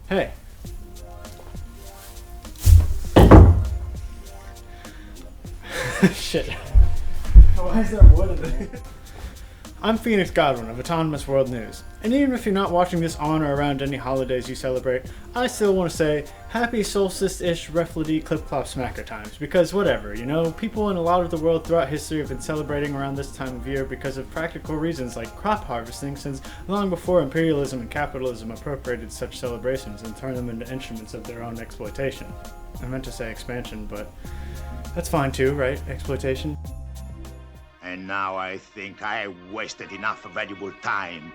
Hey. Shit. Why is there wood in there? I'm Phoenix Godwin of Autonomous World News, and even if you're not watching this on or around any holidays you celebrate, I still want to say happy solstice-ish reflity clip-clop smacker times, because whatever, you know, people in a lot of the world throughout history have been celebrating around this time of year because of practical reasons like crop harvesting, since long before imperialism and capitalism appropriated such celebrations and turned them into instruments of their own exploitation. I meant to say expansion, but that's fine too, right? Exploitation. And now I think I wasted enough valuable time.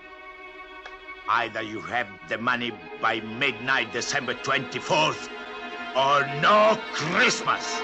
Either you have the money by midnight, December 24th, or no Christmas!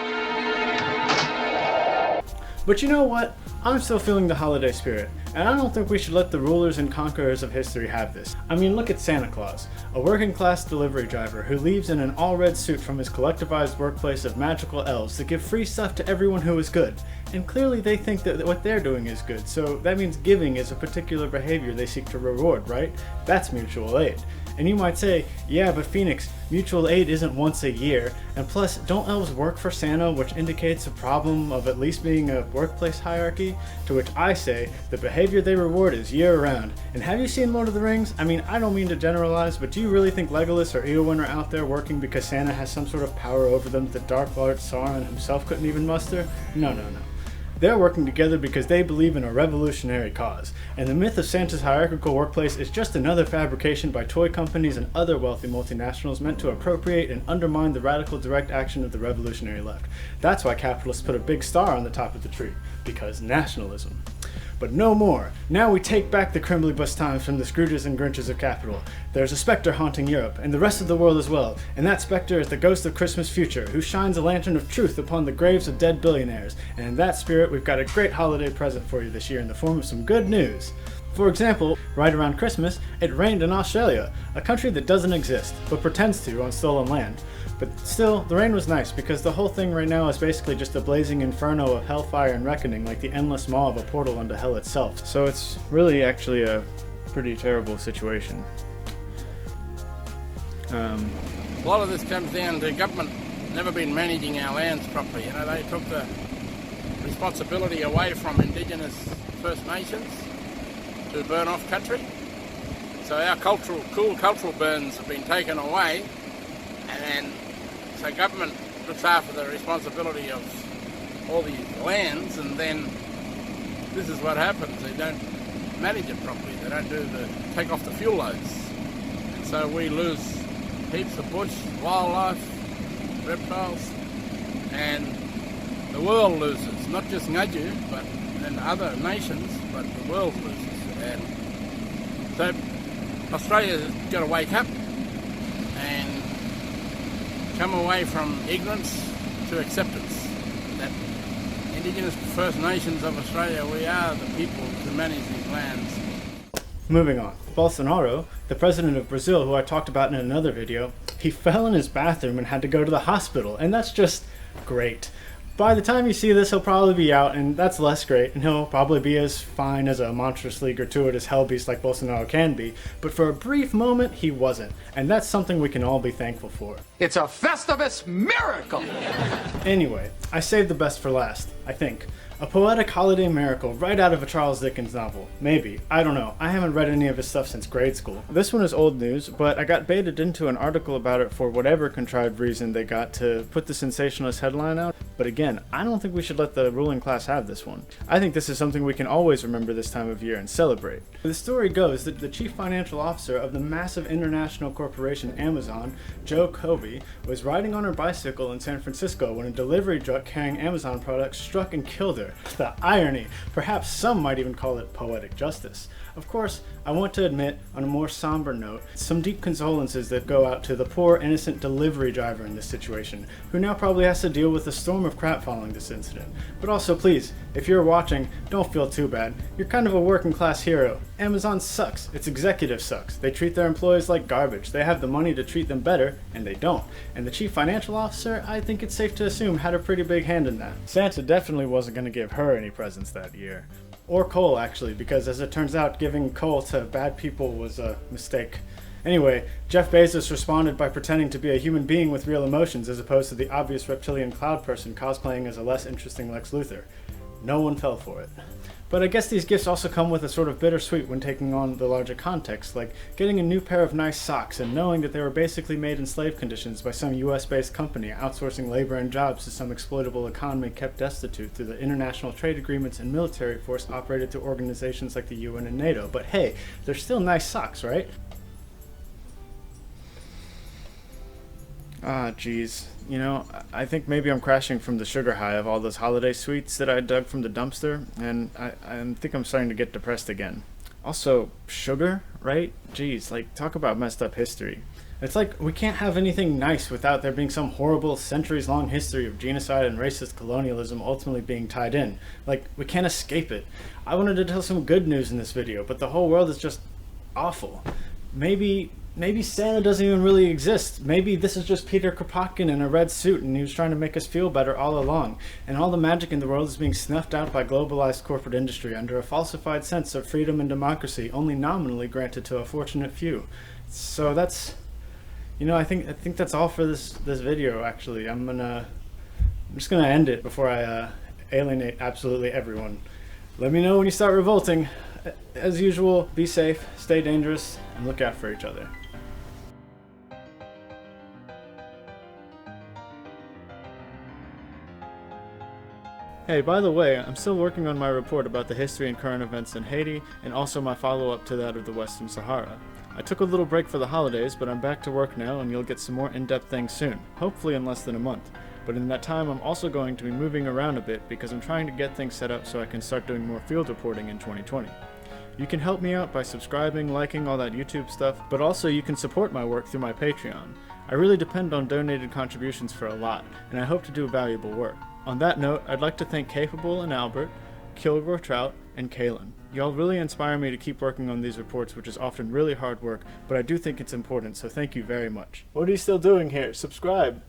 But you know what? I'm still feeling the holiday spirit, and I don't think we should let the rulers and conquerors of history have this. I mean, look at Santa Claus, a working class delivery driver who leaves in an all-red suit from his collectivized workplace of magical elves that give free stuff to everyone who is good. And clearly they think that what they're doing is good, so that means giving is a particular behavior they seek to reward, right? That's mutual aid. And you might say, yeah, but Phoenix, mutual aid isn't once a year, and plus, don't elves work for Santa, which indicates a problem of at least being a workplace hierarchy? To which I say, the behavior they reward is year-round. And have you seen Lord of the Rings? I mean, I don't mean to generalize, but do you really think Legolas or Eowyn are out there working because Santa has some sort of power over them that the Dark Lord Sauron himself couldn't even muster? No. They're working together because they believe in a revolutionary cause, and the myth of Santa's hierarchical workplace is just another fabrication by toy companies and other wealthy multinationals meant to appropriate and undermine the radical direct action of the revolutionary left. That's why capitalists put a big star on the top of the tree, because nationalism. But no more. Now we take back the Crimblybus times from the Scrooges and Grinches of capital. There's a specter haunting Europe, and the rest of the world as well, and that specter is the ghost of Christmas future, who shines a lantern of truth upon the graves of dead billionaires, and in that spirit we've got a great holiday present for you this year in the form of some good news. For example, right around Christmas, it rained in Australia, a country that doesn't exist, but pretends to on stolen land. But still, the rain was nice, because the whole thing right now is basically just a blazing inferno of hellfire and reckoning, like the endless maw of a portal unto hell itself. So it's really actually a pretty terrible situation. A lot of this comes down to government never been managing our lands properly. You know, they took the responsibility away from Indigenous First Nations to burn off country. So our cool cultural burns have been taken away, and so government looks after the responsibility of all these lands, and then this is what happens. They don't manage it properly. They don't take off the fuel loads. And so we lose heaps of bush, wildlife, reptiles, and the world loses. Not just Ngaju, but and other nations, but the world loses. And so Australia's got to wake up and come away from ignorance to acceptance that Indigenous First Nations of Australia, we are the people to manage these lands. Moving on. Bolsonaro, the president of Brazil, who I talked about in another video, he fell in his bathroom and had to go to the hospital, and that's just great. By the time you see this, he'll probably be out, and that's less great, and he'll probably be as fine as a monstrously gratuitous hellbeast like Bolsonaro can be, but for a brief moment, he wasn't, and that's something we can all be thankful for. It's a Festivus miracle! Anyway, I saved the best for last, I think. A poetic holiday miracle right out of a Charles Dickens novel. Maybe. I don't know. I haven't read any of his stuff since grade school. This one is old news, but I got baited into an article about it for whatever contrived reason they got to put the sensationalist headline out. But again, I don't think we should let the ruling class have this one. I think this is something we can always remember this time of year and celebrate. The story goes that the chief financial officer of the massive international corporation Amazon, Jo Koby, was riding on her bicycle in San Francisco when a delivery truck carrying Amazon products struck and killed her. The irony! Perhaps some might even call it poetic justice. Of course, I want to admit, on a more somber note, some deep condolences that go out to the poor, innocent delivery driver in this situation, who now probably has to deal with a storm of crap following this incident. But also, please, if you're watching, don't feel too bad. You're kind of a working class hero. Amazon sucks. Its executive sucks. They treat their employees like garbage. They have the money to treat them better, and they don't. And the chief financial officer, I think it's safe to assume, had a pretty big hand in that. Santa definitely wasn't going to give her any presents that year. Or coal, actually, because as it turns out, giving coal to bad people was a mistake. Anyway, Jeff Bezos responded by pretending to be a human being with real emotions as opposed to the obvious reptilian cloud person cosplaying as a less interesting Lex Luthor. No one fell for it. But I guess these gifts also come with a sort of bittersweet when taking on the larger context, like getting a new pair of nice socks and knowing that they were basically made in slave conditions by some US-based company outsourcing labor and jobs to some exploitable economy kept destitute through the international trade agreements and military force operated through organizations like the UN and NATO. But hey, they're still nice socks, right? Ah, geez. You know, I think maybe I'm crashing from the sugar high of all those holiday sweets that I dug from the dumpster, and I think I'm starting to get depressed again. Also, sugar, right? Geez, like, talk about messed up history. It's like we can't have anything nice without there being some horrible centuries-long history of genocide and racist colonialism ultimately being tied in. Like, we can't escape it. I wanted to tell some good news in this video, but the whole world is just awful. Maybe Santa doesn't even really exist. Maybe this is just Peter Kropotkin in a red suit and he was trying to make us feel better all along. And all the magic in the world is being snuffed out by globalized corporate industry under a falsified sense of freedom and democracy only nominally granted to a fortunate few. So that's, you know, I think that's all for this video actually. I'm just gonna end it before I alienate absolutely everyone. Let me know when you start revolting. As usual, be safe, stay dangerous, and look out for each other. Hey, by the way, I'm still working on my report about the history and current events in Haiti, and also my follow-up to that of the Western Sahara. I took a little break for the holidays, but I'm back to work now and you'll get some more in-depth things soon, hopefully in less than a month. But in that time, I'm also going to be moving around a bit because I'm trying to get things set up so I can start doing more field reporting in 2020. You can help me out by subscribing, liking, all that YouTube stuff, but also you can support my work through my Patreon. I really depend on donated contributions for a lot, and I hope to do valuable work. On that note, I'd like to thank Capable and Albert, Kilgore Trout, and Kalen. Y'all really inspire me to keep working on these reports, which is often really hard work, but I do think it's important, so thank you very much. What are you still doing here? Subscribe!